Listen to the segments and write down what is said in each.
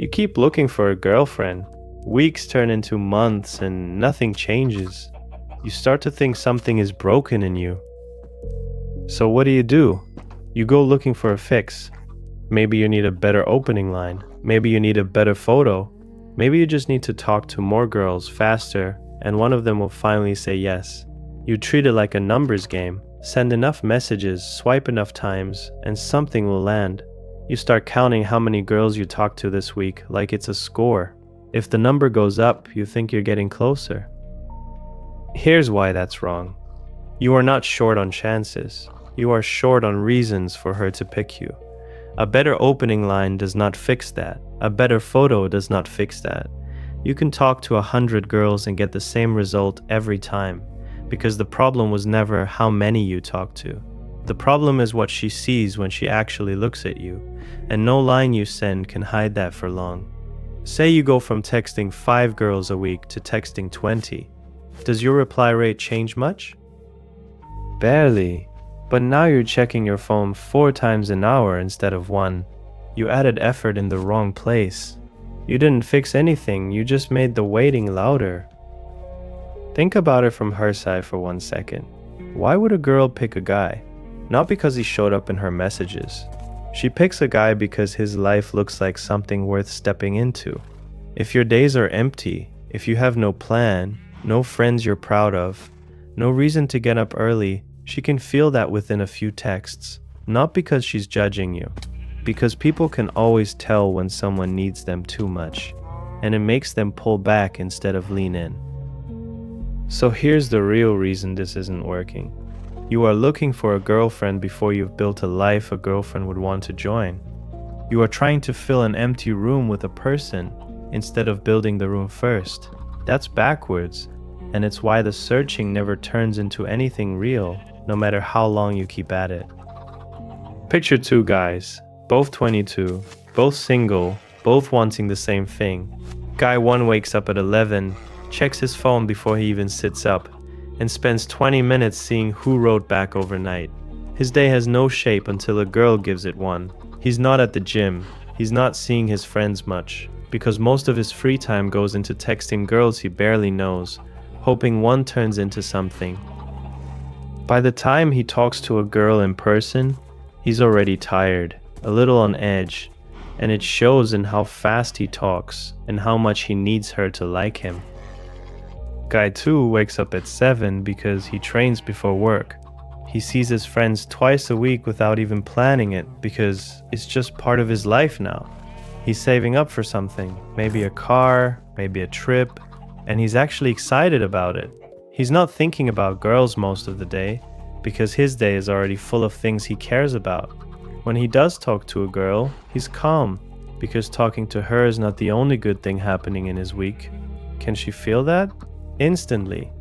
You keep looking for a girlfriend. Weeks turn into months and nothing changes. You start to think something is broken in you. So what do? You go looking for a fix. Maybe you need a better opening line. Maybe you need a better photo. Maybe you just need to talk to more girls faster, and one of them will finally say yes. You treat it like a numbers game. Send enough messages, swipe enough times, and something will land. You start counting how many girls you talked to this week like it's a score. If the number goes up, you think you're getting closer. Here's why that's wrong. You are not short on chances. You are short on reasons for her to pick you. A better opening line does not fix that. A better photo does not fix that. You can talk to 100 girls and get the same result every time, because the problem was never how many you talk to. The problem is what she sees when she actually looks at you, and no line you send can hide that for long. Say you go from texting 5 girls a week to texting 20. Does your reply rate change much? Barely. But now you're checking your phone 4 times an hour instead of 1. You added effort in the wrong place. You didn't fix anything, you just made the waiting louder. Think about it from her side for 1 second. Why would a girl pick a guy? Not because he showed up in her messages. She picks a guy because his life looks like something worth stepping into. If your days are empty, if you have no plan, no friends you're proud of, no reason to get up early, she can feel that within a few texts. Not because she's judging you, because people can always tell when someone needs them too much, and it makes them pull back instead of lean in. So here's the real reason this isn't working. You are looking for a girlfriend before you've built a life a girlfriend would want to join. You are trying to fill an empty room with a person instead of building the room first. That's backwards, and it's why the searching never turns into anything real, no matter how long you keep at it. Picture 2 guys, both 22, both single, both wanting the same thing. Guy 1 wakes up at 11, checks his phone before he even sits up, and spends 20 minutes seeing who wrote back overnight. His day has no shape until a girl gives it one. He's not at the gym. He's not seeing his friends much, because most of his free time goes into texting girls he barely knows, hoping one turns into something. By the time he talks to a girl in person, he's already tired, a little on edge, and it shows in how fast he talks and how much he needs her to like him. Guy 2 wakes up at 7 because he trains before work. He sees his friends twice a week without even planning it because it's just part of his life now. He's saving up for something, maybe a car, maybe a trip, and he's actually excited about it. He's not thinking about girls most of the day because his day is already full of things he cares about. When he does talk to a girl, he's calm because talking to her is not the only good thing happening in his week. Can she feel that? Instantly.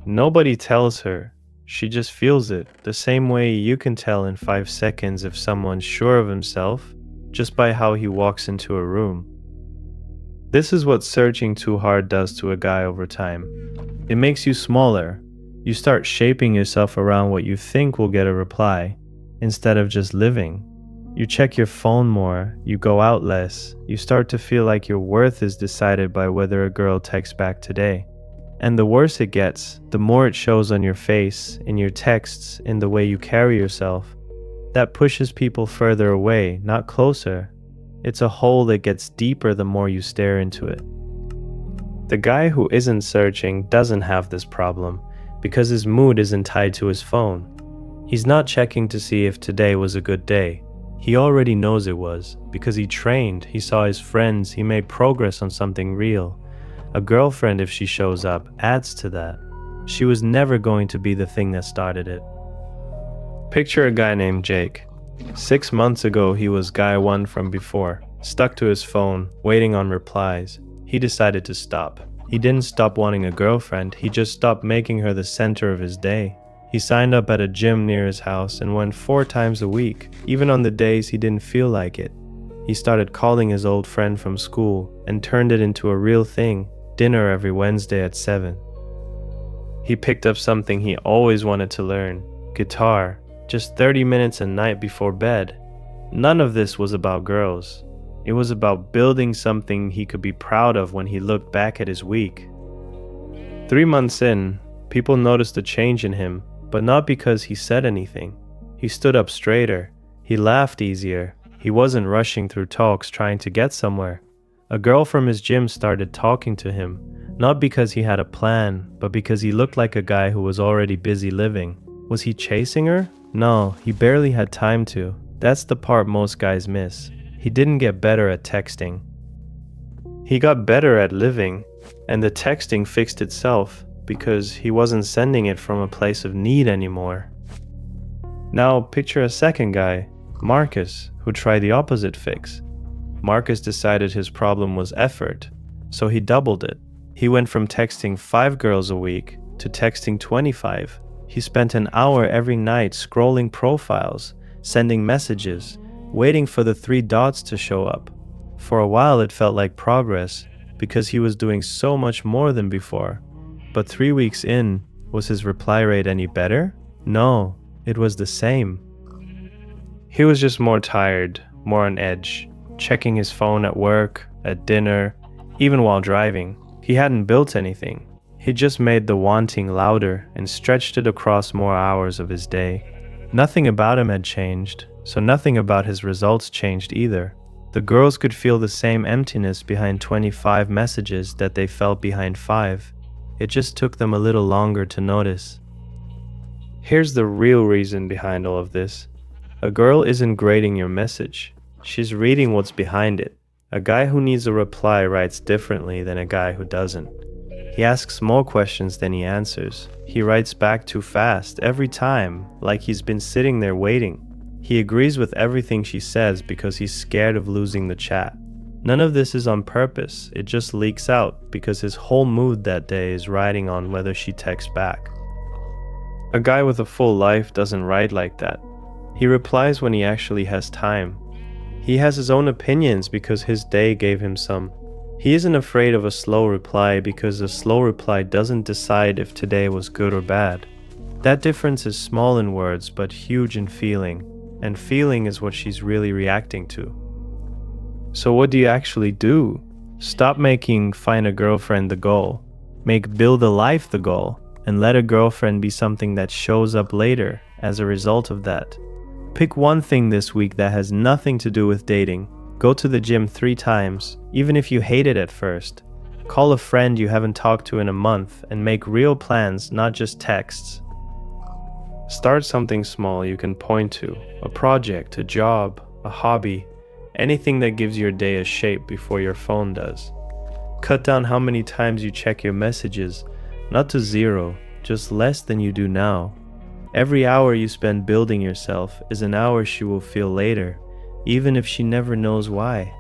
Nobody tells her. She just feels it, the same way you can tell in 5 seconds if someone's sure of himself just by how he walks into a room. This is what searching too hard does to a guy over time. It makes you smaller. You start shaping yourself around what you think will get a reply, instead of just living. You check your phone more, you go out less, you start to feel like your worth is decided by whether a girl texts back today. And the worse it gets, the more it shows on your face, in your texts, in the way you carry yourself. That pushes people further away, not closer. It's a hole that gets deeper the more you stare into it. The guy who isn't searching doesn't have this problem because his mood isn't tied to his phone. He's not checking to see if today was a good day. He already knows it was because he trained, he saw his friends, he made progress on something real. A girlfriend, if she shows up, adds to that. She was never going to be the thing that started it. Picture a guy named Jake. 6 months ago, he was guy 1 from before, stuck to his phone, waiting on replies. He decided to stop. He didn't stop wanting a girlfriend, he just stopped making her the center of his day. He signed up at a gym near his house and went 4 times a week, even on the days he didn't feel like it. He started calling his old friend from school and turned it into a real thing, dinner every Wednesday at 7. He picked up something he always wanted to learn, guitar, just 30 minutes a night before bed. None of this was about girls. It was about building something he could be proud of when he looked back at his week. 3 months in, people noticed a change in him, but not because he said anything. He stood up straighter. He laughed easier. He wasn't rushing through talks trying to get somewhere. A girl from his gym started talking to him, not because he had a plan, but because he looked like a guy who was already busy living. Was he chasing her? No, he barely had time to. That's the part most guys miss. He didn't get better at texting. He got better at living, and the texting fixed itself because he wasn't sending it from a place of need anymore. Now picture a second guy, Marcus, who tried the opposite fix. Marcus decided his problem was effort, so he doubled it. He went from texting 5 girls a week to texting 25. He spent an hour every night scrolling profiles, sending messages, waiting for the 3 dots to show up. For a while it felt like progress because he was doing so much more than before. But 3 weeks in, was his reply rate any better? No, it was the same. He was just more tired, more on edge, checking his phone at work, at dinner, even while driving. He hadn't built anything. He just made the wanting louder and stretched it across more hours of his day. Nothing about him had changed, so nothing about his results changed either. The girls could feel the same emptiness behind 25 messages that they felt behind 5. It just took them a little longer to notice. Here's the real reason behind all of this. A girl isn't grading your message. She's reading what's behind it. A guy who needs a reply writes differently than a guy who doesn't. He asks more questions than he answers. He writes back too fast every time, like he's been sitting there waiting. He agrees with everything she says because he's scared of losing the chat. None of this is on purpose, it just leaks out because his whole mood that day is riding on whether she texts back. A guy with a full life doesn't write like that. He replies when he actually has time. He has his own opinions because his day gave him some. He isn't afraid of a slow reply because a slow reply doesn't decide if today was good or bad. That difference is small in words but huge in feeling, and feeling is what she's really reacting to. So what do you actually do? Stop making find a girlfriend the goal. Make build a life the goal, and let a girlfriend be something that shows up later as a result of that. Pick one thing this week that has nothing to do with dating. Go to the gym 3 times, even if you hate it at first. Call a friend you haven't talked to in a month and make real plans, not just texts. Start something small you can point to, a project, a job, a hobby, anything that gives your day a shape before your phone does. Cut down how many times you check your messages, not to 0, just less than you do now. Every hour you spend building yourself is an hour she will feel later, even if she never knows why.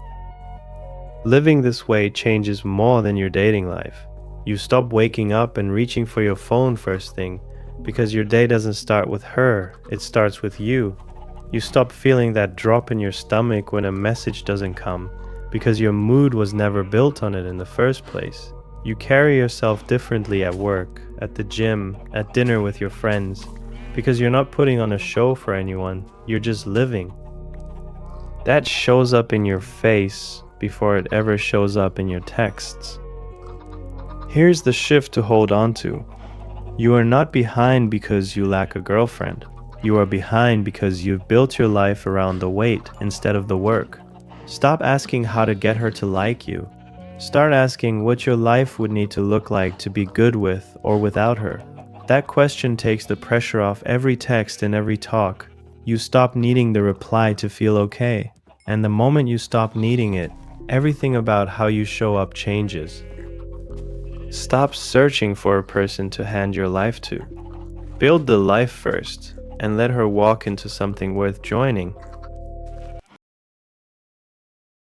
Living this way changes more than your dating life. You stop waking up and reaching for your phone first thing because your day doesn't start with her, it starts with you. You stop feeling that drop in your stomach when a message doesn't come because your mood was never built on it in the first place. You carry yourself differently at work, at the gym, at dinner with your friends, because you're not putting on a show for anyone, you're just living. That shows up in your face before it ever shows up in your texts. Here's the shift to hold on to. You are not behind because you lack a girlfriend. You are behind because you've built your life around the wait instead of the work. Stop asking how to get her to like you. Start asking what your life would need to look like to be good with or without her. That question takes the pressure off every text and every talk. You stop needing the reply to feel okay. And the moment you stop needing it, everything about how you show up changes. Stop searching for a person to hand your life to. Build the life first, and let her walk into something worth joining.